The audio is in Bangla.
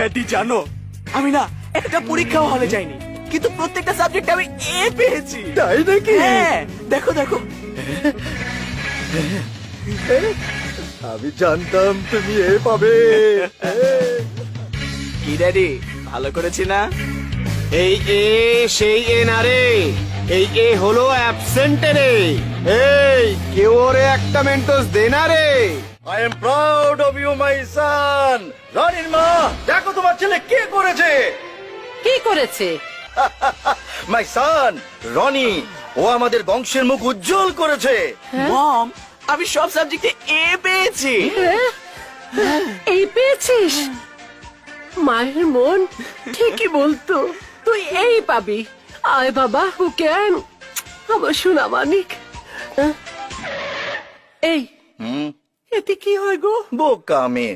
ড্যাডি জানো, আমি না একটা পরীক্ষাও হলে যাইনি, কিন্তু প্রত্যেকটা সাবজেক্টে আমি এ পেয়েছি। তাই নাকি? হ্যাঁ, দেখো দেখো। আমি জানতাম তুমি এ পাবে। কি ড্যাডি, ভালো করেছি না? এই এ সেই এ না রে, এই এ হলো অ্যাবসেন্ট রে। এই কেউ ওরে একটা মেন্টোস দে না রে। I am proud of you, my son. রানীর মা, দেখো তোমার ছেলে কি করেছে। কি করেছে? মাই সান রনি, ও আমাদের বংশের মুখ উজ্জ্বল করেছে। মম, আমি সব সাবজেক্টে এ পেয়েছি। এই পেয়েছিস? মায়ের মন ঠিকই বলতো, তুই এই পাবি। আয় বাবা, ওকে আয় আমার সোনা মানিক। এই এতে কি হয় গো? বোকা মেয়ে,